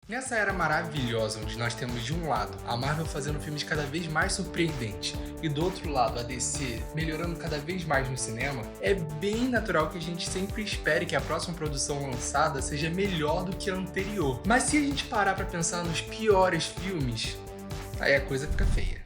Nessa era maravilhosa, onde nós temos de um lado a Marvel fazendo filmes cada vez mais surpreendentes e do outro lado a DC melhorando cada vez mais no cinema, é bem natural que a gente sempre espere que a próxima produção lançada seja melhor do que a anterior. Mas se a gente parar pra pensar nos piores filmes, aí a coisa fica feia.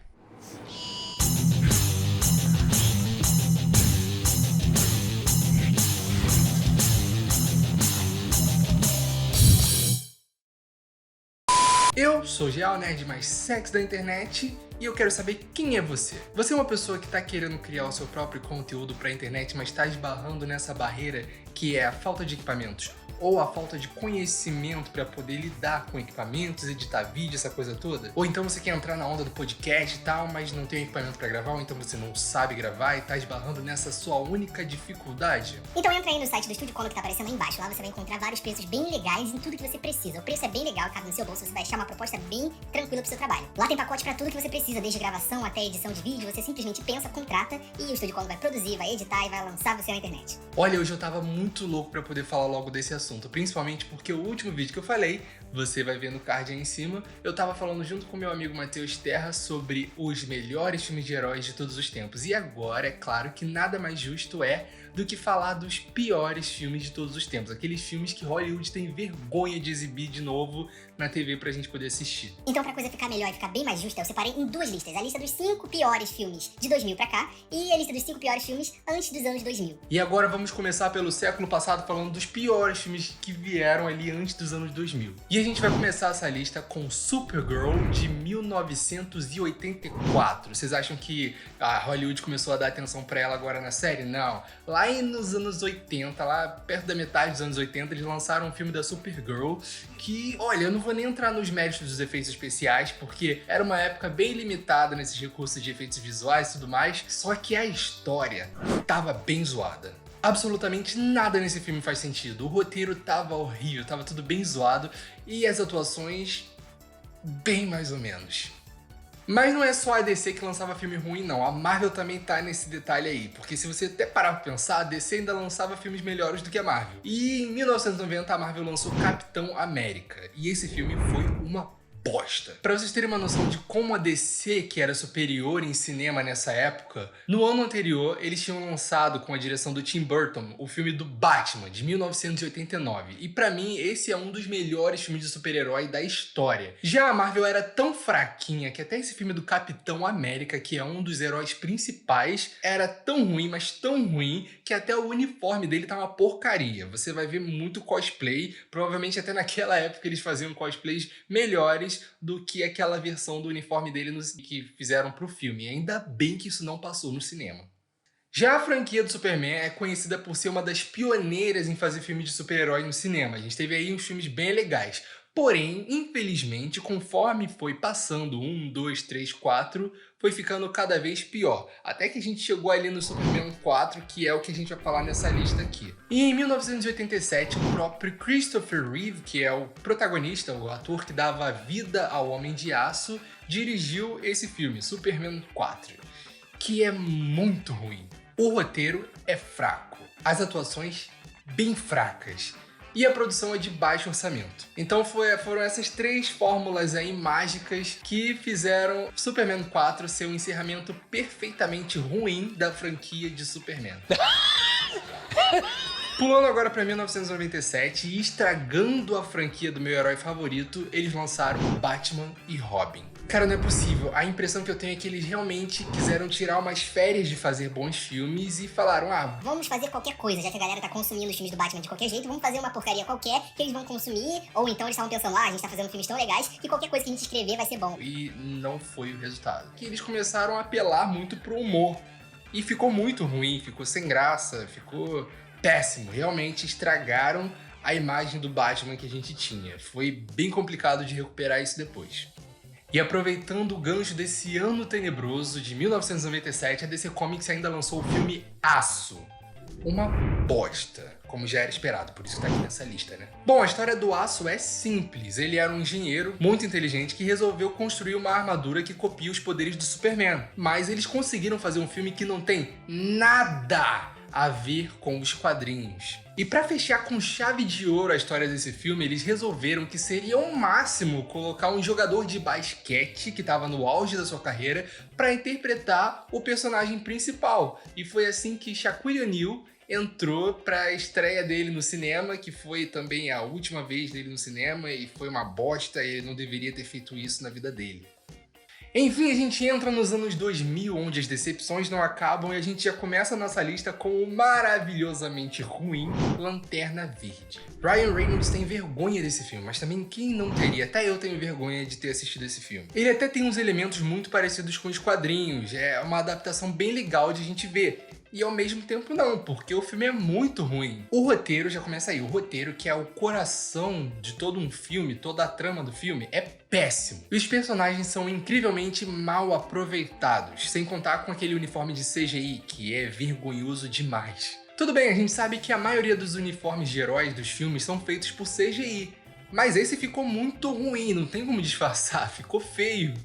Eu sou o Geal, nerd mais sexy da internet, e eu quero saber quem é você. Você é uma pessoa que tá querendo criar o seu próprio conteúdo pra internet, mas tá esbarrando nessa barreira que é a falta de equipamentos ou a falta de conhecimento para poder lidar com equipamentos, editar vídeo, essa coisa toda? Ou então você quer entrar na onda do podcast e tal, mas não tem equipamento para gravar, ou então você não sabe gravar e tá esbarrando nessa sua única dificuldade? Então entra aí no site do Estúdio Kono que tá aparecendo aí embaixo. Lá você vai encontrar vários preços bem legais em tudo que você precisa. O preço é bem legal, cabe no seu bolso, você vai achar uma proposta bem tranquila pro seu trabalho. Lá tem pacote para tudo que você precisa, desde gravação até edição de vídeo. Você simplesmente pensa, contrata e o Estúdio Kono vai produzir, vai editar e vai lançar você na internet. Olha, hoje eu tava muito louco para poder falar logo desse assunto, principalmente porque o último vídeo que eu falei, você vai ver no card aí em cima, eu tava falando junto com meu amigo Matheus Terra sobre os melhores filmes de heróis de todos os tempos. E agora, é claro que nada mais justo do que falar dos piores filmes de todos os tempos. Aqueles filmes que Hollywood tem vergonha de exibir de novo na TV pra gente poder assistir. Então, pra coisa ficar melhor e ficar bem mais justa, eu separei em duas listas. A lista dos 5 piores filmes de 2000 pra cá e a lista dos 5 piores filmes antes dos anos 2000. E agora vamos começar pelo século passado, falando dos piores filmes que vieram ali antes dos anos 2000. E a gente vai começar essa lista com Supergirl de 1984. Vocês acham que a Hollywood começou a dar atenção pra ela agora na série? Não. Lá nos anos 80, lá perto da metade dos anos 80, eles lançaram um filme da Supergirl que, olha, eu não vou nem entrar nos méritos dos efeitos especiais, porque era uma época bem limitada nesses recursos de efeitos visuais e tudo mais, só que a história tava bem zoada. Absolutamente nada nesse filme faz sentido. O roteiro tava horrível, tava tudo bem zoado e as atuações bem mais ou menos. Mas não é só a DC que lançava filme ruim, não. A Marvel também tá nesse detalhe aí. Porque se você até parar pra pensar, a DC ainda lançava filmes melhores do que a Marvel. E em 1990 a Marvel lançou Capitão América. E esse filme foi uma bosta. Pra vocês terem uma noção de como a DC, que era superior em cinema nessa época, no ano anterior eles tinham lançado, com a direção do Tim Burton, o filme do Batman, de 1989. E pra mim, esse é um dos melhores filmes de super-herói da história. Já a Marvel era tão fraquinha que até esse filme do Capitão América, que é um dos heróis principais, era tão ruim, mas tão ruim, que até o uniforme dele tá uma porcaria. Você vai ver muito cosplay, provavelmente até naquela época eles faziam cosplays melhores do que aquela versão do uniforme dele que fizeram pro filme. E ainda bem que isso não passou no cinema. Já a franquia do Superman é conhecida por ser uma das pioneiras em fazer filmes de super-herói no cinema. A gente teve aí uns filmes bem legais. Porém, infelizmente, conforme foi passando 1, 2, 3, 4, foi ficando cada vez pior. Até que a gente chegou ali no Superman 4, que é o que a gente vai falar nessa lista aqui. E em 1987, o próprio Christopher Reeve, que é o protagonista, o ator que dava vida ao Homem de Aço, dirigiu esse filme, Superman 4, que é muito ruim. O roteiro é fraco, as atuações bem fracas. E a produção é de baixo orçamento. Então foram essas três fórmulas aí mágicas que fizeram Superman 4 ser um encerramento perfeitamente ruim da franquia de Superman. Pulando agora pra 1997 e estragando a franquia do meu herói favorito, eles lançaram Batman e Robin. Cara, não é possível. A impressão que eu tenho é que eles realmente quiseram tirar umas férias de fazer bons filmes e falaram, vamos fazer qualquer coisa, já que a galera tá consumindo os filmes do Batman de qualquer jeito, vamos fazer uma porcaria qualquer que eles vão consumir, ou então eles estavam pensando, a gente tá fazendo filmes tão legais que qualquer coisa que a gente escrever vai ser bom. E não foi o resultado. Que eles começaram a apelar muito pro humor. E ficou muito ruim, ficou sem graça, ficou péssimo. Realmente estragaram a imagem do Batman que a gente tinha. Foi bem complicado de recuperar isso depois. E aproveitando o gancho desse ano tenebroso de 1997, a DC Comics ainda lançou o filme Aço. Uma bosta, como já era esperado, por isso que tá aqui nessa lista, né? Bom, a história do Aço é simples. Ele era um engenheiro muito inteligente que resolveu construir uma armadura que copia os poderes do Superman. Mas eles conseguiram fazer um filme que não tem nada a ver com os quadrinhos. E para fechar com chave de ouro a história desse filme, eles resolveram que seria o máximo colocar um jogador de basquete que estava no auge da sua carreira para interpretar o personagem principal. E foi assim que Shaquille O'Neal entrou para a estreia dele no cinema, que foi também a última vez dele no cinema, e foi uma bosta, ele não deveria ter feito isso na vida dele. Enfim, a gente entra nos anos 2000, onde as decepções não acabam, e a gente já começa a nossa lista com o maravilhosamente ruim Lanterna Verde. Ryan Reynolds tem vergonha desse filme, mas também quem não teria? Até eu tenho vergonha de ter assistido esse filme. Ele até tem uns elementos muito parecidos com os quadrinhos, é uma adaptação bem legal de a gente ver. E ao mesmo tempo não, porque o filme é muito ruim. O roteiro, já começa aí, o roteiro que é o coração de todo um filme, toda a trama do filme, é péssimo. E os personagens são incrivelmente mal aproveitados, sem contar com aquele uniforme de CGI, que é vergonhoso demais. Tudo bem, a gente sabe que a maioria dos uniformes de heróis dos filmes são feitos por CGI, mas esse ficou muito ruim, não tem como disfarçar, ficou feio.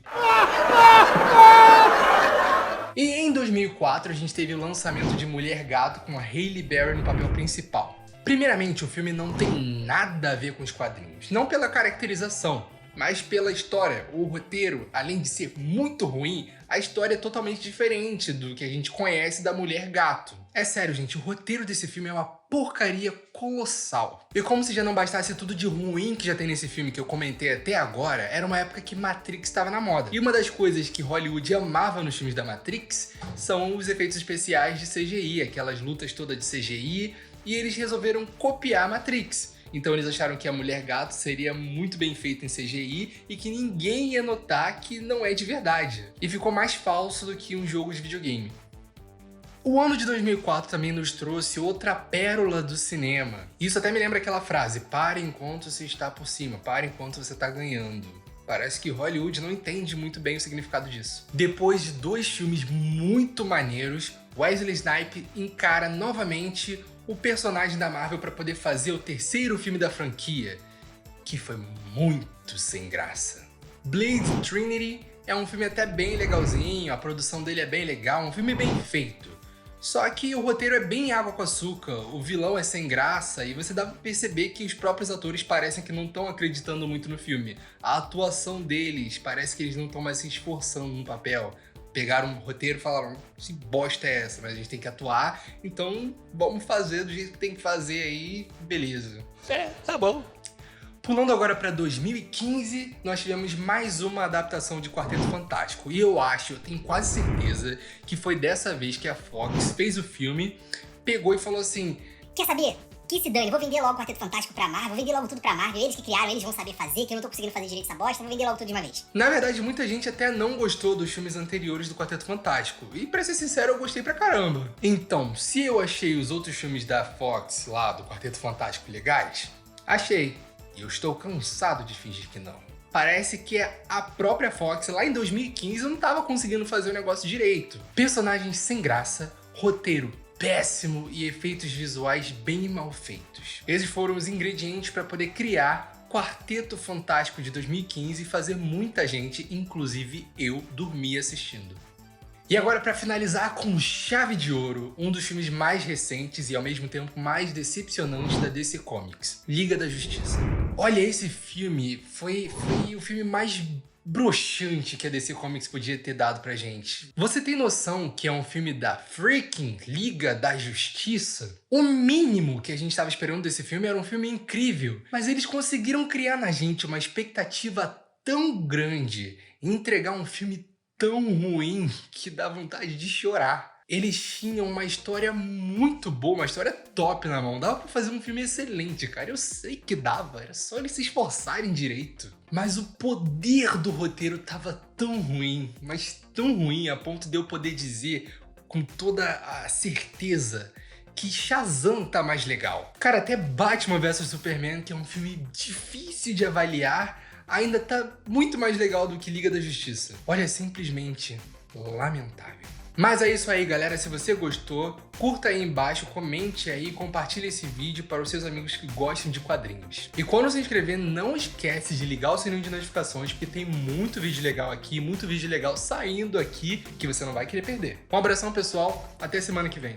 E em 2004 a gente teve o lançamento de Mulher Gato com a Halle Berry no papel principal. Primeiramente, o filme não tem nada a ver com os quadrinhos, não pela caracterização, mas pela história. O roteiro, além de ser muito ruim, a história é totalmente diferente do que a gente conhece da Mulher Gato. É sério, gente, o roteiro desse filme é uma porcaria colossal. E como se já não bastasse tudo de ruim que já tem nesse filme que eu comentei até agora, era uma época que Matrix estava na moda. E uma das coisas que Hollywood amava nos filmes da Matrix são os efeitos especiais de CGI, aquelas lutas todas de CGI, e eles resolveram copiar Matrix. Então eles acharam que a Mulher Gato seria muito bem feita em CGI e que ninguém ia notar que não é de verdade. E ficou mais falso do que um jogo de videogame. O ano de 2004 também nos trouxe outra pérola do cinema. Isso até me lembra aquela frase, pare enquanto você está por cima, pare enquanto você está ganhando. Parece que Hollywood não entende muito bem o significado disso. Depois de 2 filmes muito maneiros, Wesley Snipes encara novamente o personagem da Marvel para poder fazer o 3º filme da franquia, que foi muito sem graça. Blade Trinity é um filme até bem legalzinho, a produção dele é bem legal, um filme bem feito. Só que o roteiro é bem água com açúcar, o vilão é sem graça e você dá pra perceber que os próprios atores parecem que não estão acreditando muito no filme. A atuação deles, parece que eles não estão mais se esforçando no papel. Pegaram um roteiro e falaram, que bosta é essa, mas a gente tem que atuar, então vamos fazer do jeito que tem que fazer aí, beleza. Tá bom. Pulando agora para 2015, nós tivemos mais uma adaptação de Quarteto Fantástico. E eu tenho quase certeza que foi dessa vez que a Fox fez o filme, pegou e falou assim, Quer saber? Que se dane, vou vender logo o Quarteto Fantástico pra Marvel, vou vender logo tudo pra Marvel, eles que criaram, eles vão saber fazer, que eu não tô conseguindo fazer direito essa bosta, vou vender logo tudo de uma vez. Na verdade, muita gente até não gostou dos filmes anteriores do Quarteto Fantástico. E pra ser sincero, eu gostei pra caramba. Então, se eu achei os outros filmes da Fox lá, do Quarteto Fantástico, legais, achei. E eu estou cansado de fingir que não. Parece que a própria Fox, lá em 2015, não estava conseguindo fazer o negócio direito. Personagens sem graça, roteiro péssimo e efeitos visuais bem mal feitos. Esses foram os ingredientes para poder criar Quarteto Fantástico de 2015 e fazer muita gente, inclusive eu, dormir assistindo. E agora, para finalizar com chave de ouro, um dos filmes mais recentes e ao mesmo tempo mais decepcionantes da DC Comics, Liga da Justiça. Olha, esse filme foi o filme mais broxante que a DC Comics podia ter dado pra gente. Você tem noção que é um filme da freaking Liga da Justiça? O mínimo que a gente estava esperando desse filme era um filme incrível, mas eles conseguiram criar na gente uma expectativa tão grande e entregar um filme tão ruim que dá vontade de chorar. Eles tinham uma história muito boa, uma história top na mão. Dava pra fazer um filme excelente, cara. Eu sei que dava, era só eles se esforçarem direito. Mas o poder do roteiro tava tão ruim, mas tão ruim a ponto de eu poder dizer com toda a certeza que Shazam tá mais legal. Cara, até Batman vs Superman, que é um filme difícil de avaliar, ainda tá muito mais legal do que Liga da Justiça. Olha, é simplesmente lamentável. Mas é isso aí, galera. Se você gostou, curta aí embaixo, comente aí, compartilhe esse vídeo para os seus amigos que gostam de quadrinhos. E quando se inscrever, não esquece de ligar o sininho de notificações, porque tem muito vídeo legal aqui, muito vídeo legal saindo aqui, que você não vai querer perder. Um abração, pessoal. Até semana que vem.